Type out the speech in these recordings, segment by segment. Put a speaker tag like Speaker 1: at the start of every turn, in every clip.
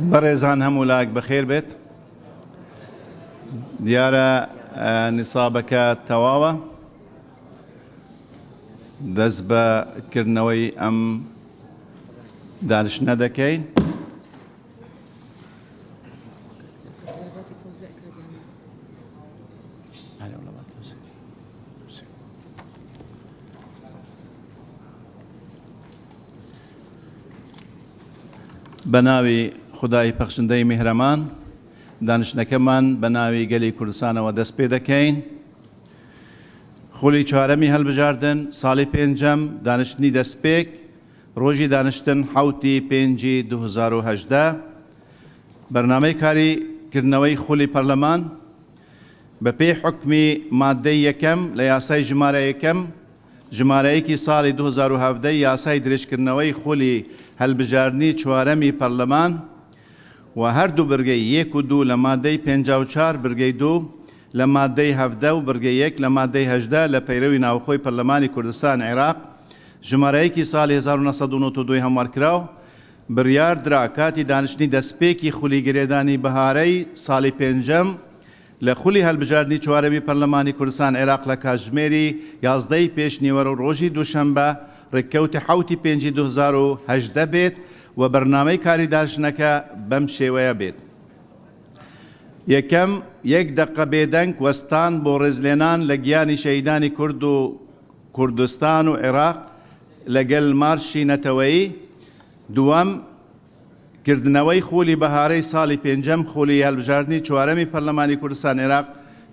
Speaker 1: بەڕێزان هەموو لاک بەخێر بێت. دیارە نیسابەکە تەواوە. دەست بە کردنەوەی ئەم دانیشتنە دەکەین. بەناوی خودای پەخشندەی میهرەمان دانیشتنەکەمان بەناوی گەلی کوردستانەوە دەست پێ دەکەین. خولی چوارەمی هەڵبژاردن ساڵی پێنجەم دانیشتنی دەستپێک ڕۆژی دانیشتن 7/5/2018 بەرنامەی کاریکردنەوەی خولی پەرلەمان بە پێی حکمی مادەی یەکەم لە یاسای ژمارە یەکەم ژمارەیەکی ساڵی 2017 یاسای درێژکردنەوەی خولی هەڵبژاردنی چوارەمی پەرلەمان و هەردوو برگەی 1 و 2 لە مادەی 54 برگەی 2 لە مادەی 17 و برگەی 1 لە مادەی 18 لە پەیرەوی ناوخۆی پەرلەمانی کوردستان عێراق ژمارەیەکی ساڵی 1992 هەموارکراو بڕیار درا کاتی دانیشتنی دەستپێکی خولی گرێدانی بەهارەی ساڵی پێنجەم لە خولی هەڵبژاردنی چوارەمی پەرلەمانی کوردستان عێراق لە کاتژمێری 11 پێشنیوەڕۆ ڕۆژی دووشەمبە ڕێککەوتی 7/5/2018 بێت و بەرنامەی کاری دانیشتنەکە بەم شێوەیە بێت. یەکەم 1 دقە بێدەنگ وەستان بۆ ڕێزلێنان لە گیانی شەهیدانی کورد و کوردستان و عێراق لەگەڵ مارشی نەتەوەیی. دووەم کردنەوەی خولی بەهارەی ساڵی پێنجەم خولی هەڵبژاردنی چوارەمی پەرلەمانی کوردستان عێراق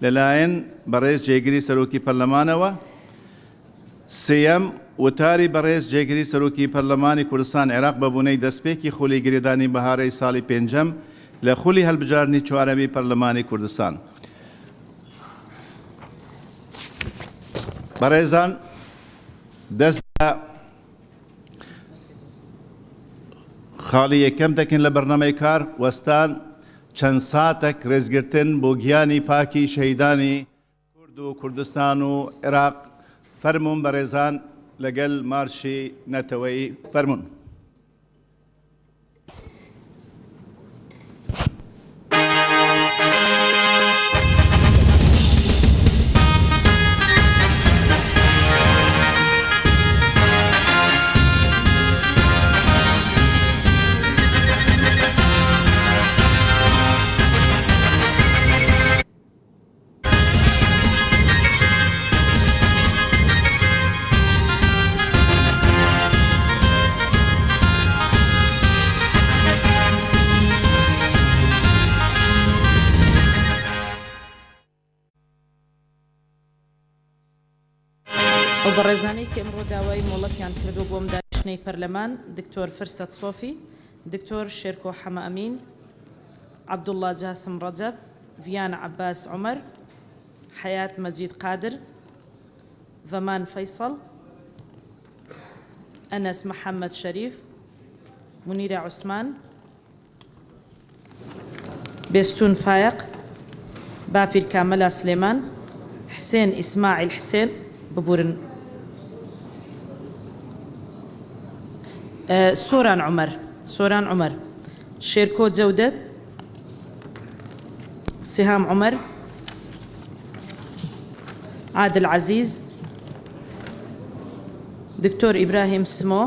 Speaker 1: لەلایەن بەڕێز جێگیری سەرۆکی پەرلەمانەوە. سێەم وتاری بەڕێز جێگیری سەرۆکی پەرلەمانی کوردستان عێراق بەبوونەی دەستپێکی خولی گرێدانی بەهارەی ساڵی پێنجەم لە خولی هەڵبژاردنی چوارەمی پەرلەمانی کوردستان. بەڕێزان دەست بە خاڵی یەکەم دەکەن لە بەرنامەی کار وەستان چەند ساتێک ڕێزگرتن بۆ گیانی پاکی شەهیدانی کورد و کوردستان و عێراق. فەرموون بەڕێزان لەگەڵ مارشی نەتەوەیی فەرموون.
Speaker 2: بەڕێزانەی کە ئەمڕۆ داوای مۆڵەتیان کردو بۆم دانیشتنەی پەرلەمان دکتۆر فرسەت سۆفی، دکتۆر شێرکۆ حەمە ئەمین، عەبدوڵڵا جاسم ڕەجەب، ڤیان عەباس عومەر، حەیات مەجید قادر، ڤەمان فەیسەڵ، ئەنەس محەممەد شەریف، مونیرە عوسمان، بێستون فایق، باپیر کامەلا سلێمان، حسێن ئیسماعیل حسێن ببورن، سۆران عومەر، شێرکۆ جەودەت، سیهام عومەر، عادل عەزیز، دکتۆر ئیبراهیم سمۆ،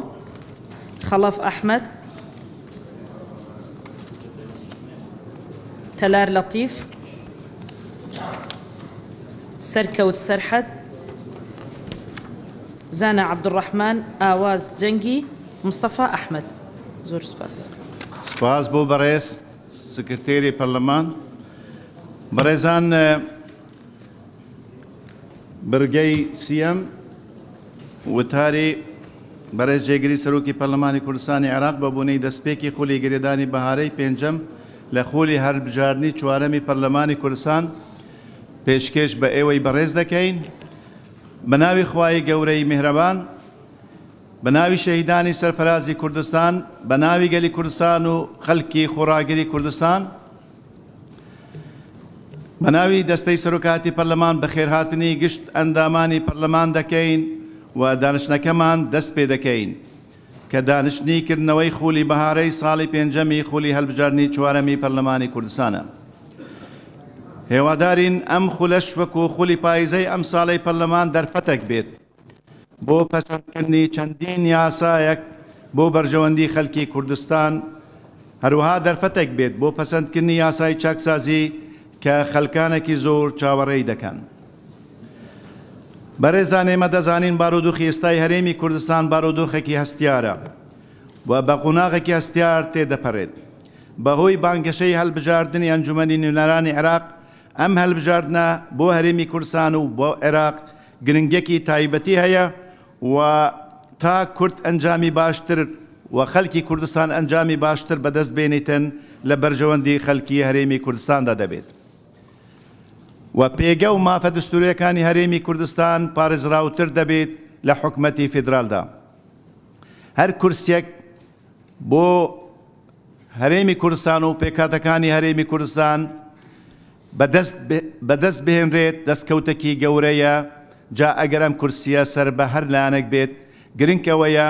Speaker 2: خەڵەف ئەحمەد، تەلار لەطیف، سەرکەوت سەرحەد، زانە عەبدوڕەحمان، ئاواز جەنگی، مستەفا ئەحمەد. زۆر سپاس.
Speaker 1: سپاس بۆ بەڕێز سکرتێری پەرلەمان. بەڕێزان برگەی سیەم وتاری بەڕێز جێگیری سەرۆکی پەرلەمانی کوردستانی عێراق بەبوونەی دەستپێکی خولی گرێدانی بەهارەی پێنجەم لە خولی هەڵبژاردنی چوارەمی پەرلەمانی کوردستان پێشکەش بە ئێوەی بەڕێز دەکەین. بەناوی خوای گەورەی میهرەبان، بەناوی شەهیدانی سەرفەرازی کوردستان، بەناوی گەلی کوردستان و خەڵکی خۆڕاگری کوردستان، بەناوی دەستەی سەرۆکاتی پەرلەمان بەخێرهاتنی گشت ئەندامانی پەرلەمان دەکەین و دانیشتنەکەمان دەست پێ دەکەین. کە دانیشتنیکردنەوەی خولی بەهارەی ساڵی پێنجەمی خولی هەڵبژاردننی چوارەمی پەرلەمانی کوردستانە. هێوادارین ئەم خولەش وەکو خولی پاییزەی ئەم ساڵی پەرلەمان دەرفەتێک بێت بۆ پەسەندکردنی چەندین یاسایەک بۆ بەرژەوەندی خەڵکی کوردستان، هەروەها دەرفەتێک بێت بۆ پەسەندکردنی یاسای چاکسازی کە خەڵکانێکی زۆر چاوەڕێی دەکەن. بەڕێزان، ئێمە دەزانین بارودۆخی ئێستای هەرێمی کوردستان بارودۆخێکی هەستیارە و بە قوناغێکی هەستیار تێدەپەڕێت. بەهۆی بانگەشەی هەڵبژاردننی ئەنجومەنی نوێنەرانی عێراق، ئەم هەڵبژاردنە بۆ هەرێمی کوردستان و بۆ عێراق گرنگێکی تایبەتی هەیە و تا کورد ئەنجامی باشتر و خەڵکی کوردستان ئەنجامی باشتر بەدەست بێنیتن لە بەرژەوەندی خەڵکی هەرێمی کوردستاندا دەبێت. و پێگە و مافە دستوریەکانی هەرێمی کوردستان پارێزراوتر دەبێت لە حکومەتی فیدرالدا. هەر کورسێک بۆ هەرێمی کوردستان و پێکاتەکانی هەرێمی کوردستان بەدەست بهێنرێت دەستکەوتێکی گەورەیە. جا ئەگەر ئەم کورسیە سەر بە هەر لایەنێک بێت، گرنگەوەیە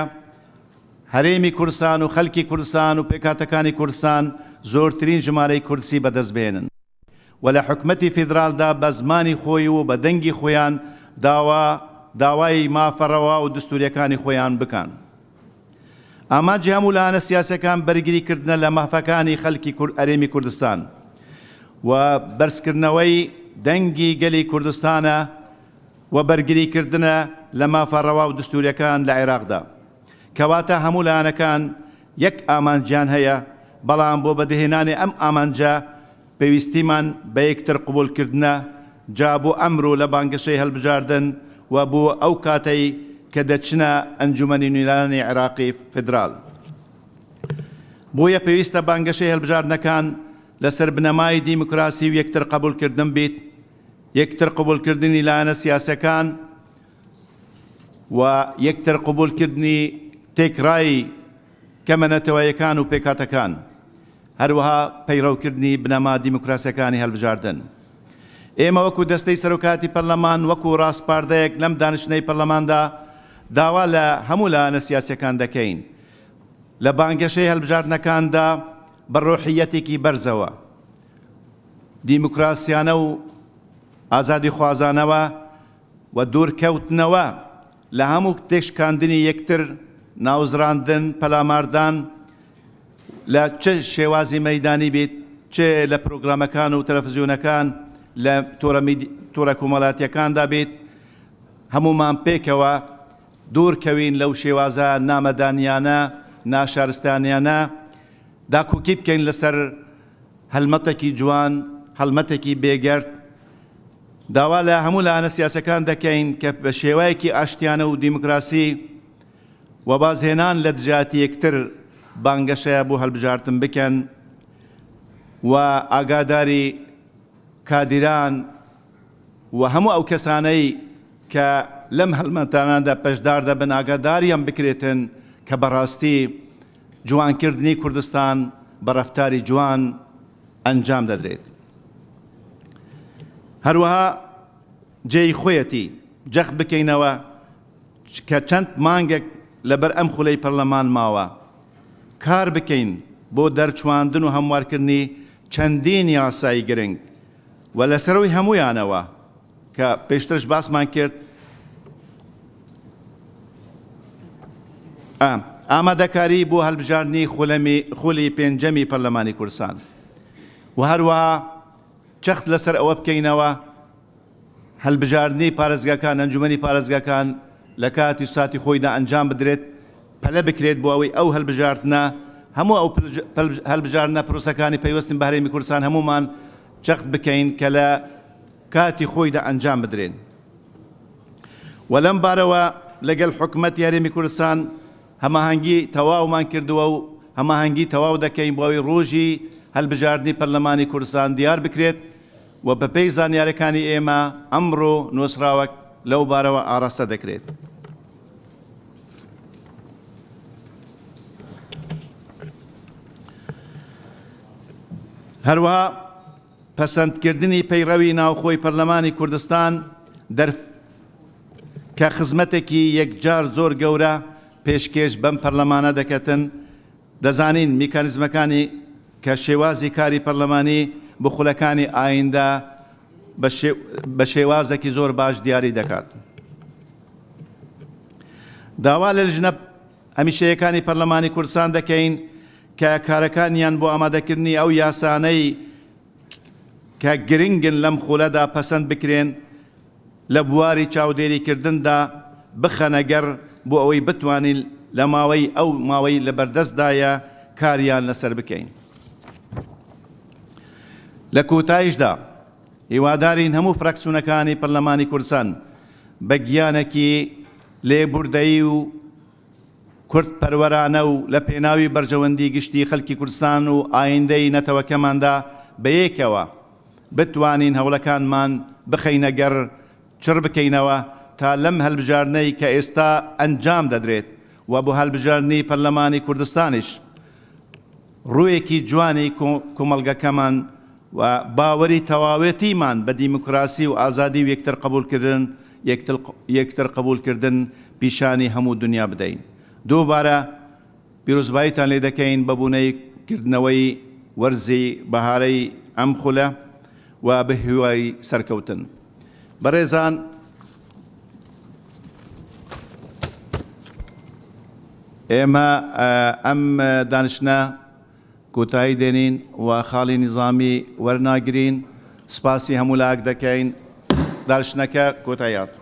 Speaker 1: هەرێمی کوردستان و خەڵکی کوردستان و پێکاتەکانی کوردستان زۆرترین ژمارەی کورسی بەدەست بێنن و لە حکومەتی فیدرالدا بە زمانی خۆی و بە دەنگی خۆیان داوای مافەڕەوە و دستوریەکانی خۆیان بکەن. ئاماجی هەموو لایەنە سیاسەکان بەرگریکردنە لە مافەکانی خەڵکی هەرێمی کوردستان و بەرزکردنەوەی دەنگی گەلی کوردستانە و بەرگریکردنە لە مافەڕەوە و دستوریەکان لە عێراقدا. کەواتە هەموو لایەنەکان یەک ئامانجیان هەیە، بەڵام بۆ بەدەهێنانی ئەم ئامانجە پێویستیمان بە یەکتر قبولکردنە، جا بۆ ئەمڕۆ لە بانگەشەی هەڵبژاردن و بۆ ئەو کاتەی کە دەچنە ئەنجومەنی نوێنەرانی عێراقی فیدرال. بۆیە پێویستە بانگەشەی هەڵبژاردنەکان لەسەر بنەمای دیموکراسی و یەکتر قبولکردن بیت، یەکتر قبولکردنی لایەنە سیاسەکان و یەکتر قبولکردنی تێکڕایی کەمەنەتەوەیەکان و پێکاتەکان، هەروەها پەیڕەوکردنی بنەما دیموکراسیەکانی هەڵبژاردن. ئێمە وەکو دەستەی سەرۆکاتی پەرلەمان وەکو ڕاستپاردەیەک لەم دانیشتنەی پەرلەماندا داوا لە هەموو لایەنە سیاسیەکان دەکەین لە بانگەشەی هەڵبژاردنەکاندا بە ڕۆحیەتێکی بەرزەوە، دیموکراسیانە و ئازادی خوازانەوە و دوورکەوتنەوە لە هەموو تێشکاندنی یەکتر، ناوزراندن، پەلاماردان لە چه شێوازی مەیدانی بیت، چه لە پرۆگرامەکان و تەلەڤیزیۆنەکان لە تۆڕە کۆمەڵاتیەکاندا بیت، هەمومان پێکەوە دوورکەوین لەو شێوازە نامەدانیانە، ناشارستانیانە، داکوکی بکەین لەسەر هەلمەتێکی جوان، هەلمەتێکی بێگەرد. داوا لە هەموو لایەنە سیاسەکان دەکەین کە بە شێوەیەکی ئاشتیانە و دیموکراسی و بازهێنان لە دژاتی یەکتر بانگەشەیە بۆ هەڵبژاردن بکەن و ئاگاداری کادیران و هەموو ئەو کەسانەی کە لەم هەڵمەتانەدا پەشدار دەبن ئاگاداریان بکرێتن کە بەڕاستی جوانکردنی کوردستان بە ڕەفتاری جوان ئەنجام دەدرێت. هەروەها جێی خۆیەتی جەخت بکەینەوە کە چەند مانگێک لەبەر ئەم خولەی پەرلەمان ماوە، کار بکەین بۆ دەرچواندن و هەموارکردنی چەندین یاسای گرنگ و لەسەرەوەی هەمویانەوە کە پێشترش باسمان کرد ئامادەکاری بۆ هەڵبژاردننی خولی پێنجەمی پەرلەمانی کوردستان و هەروەها چەخت لەسەر ئەوە بکەینەوە هەڵبژاردننی پارێزگاکان، ئەنجومەنی پارێزگاکان لە کاتی ساتی خۆیدا ئەنجام بدرێت، پەلە بکرێت بۆ ئەوەی ئەو هەڵبژاردنە، هەموو ئەو هەڵبژاردنە پرۆسەکانی پەیوەستن بە هەرێمی کوردستان هەمومان چەخت بکەین کە لە کاتی خۆیدا ئەنجام بدرێن. و لەم بارەوە لەگەڵ حکومەتی هەرێمی کوردستان هەماهەنگی تەواومان کردووە و هەماهەنگی تەواو دەکەین بۆ ئەوەی ڕۆژی هەڵبژاردننی پەرلەمانی کوردستان دیار بکرێت و بەپێی زانیاریەکانی ئێمە ئەمڕۆ نووسراوەک لەو بارەوە ئاراستە دەکرێت. هەروەها پەسەندکردنی پەیڕەوی ناوخۆی پەرلەمانی کوردستان کە خزمەتێکی یەکجار زۆر گەورە پێشکەش بەم پەرلەمانە دەکەتن دەزانین میکانیزمەکانی کە شێوازی کاری پەرلەمانی بخولەکانی ئایندا بە شێوازێکی زۆر باش دیاری دەکات. داوا لە لژنە هەمیشەیەکانی پەرلەمانی کوردستان دەکەین کە کارەکانیان بۆ ئامادەکردنی ئەو یاسانەی کە گرنگن لەم خولەدا پەسەند بکرێن لە بواری چاودێریکردندا بخەنەگەر بۆ ئەوەی بتوانین لە ماوەی ئەو ماوەی لە بەردەستدایە کاریان لەسەر بکەین. لە کۆتاییشدا هیوادارین هەموو فراکسیۆنەکانی پەرلەمانی کوردستان بە گیانێکی لێبوردەیی و کورد پەروەرانە و لە پێناوی بەرژەوەندی گشتی خەڵکی کوردستان و ئایندەی نەتەوەکەماندا بەیەکەوە بتوانین هەوڵەکانمان بخەینە گەڕ چڕ بکەینەوە تا لەم هەڵبژاردنەی کە ئێستا ئەنجام دەدرێت و بۆ هەڵبژاردنی پەرلەمانی کوردستانیش ڕوویەکی جوانی کۆمەڵگەکەمان و باوەری تەواوێتیمان بە دیموکراسی و ئازادی و یەکتر قبولکردن پیشانی هەموو دنیا بدەین. دووبارە پیرۆزباییتان لێ دەکەین بە بوونەیکردنەوەی وەرزی بەهارەی ئەم خولە و بە هیوای سەرکەوتن. بەڕێزان، ئێمە ئەم دانیشتنە کۆتایی دێنین و خاڵی نظامی وەرناگرین. سپاسی هەموو لاک دەکەین. دانیشتنەکە کۆتاییات.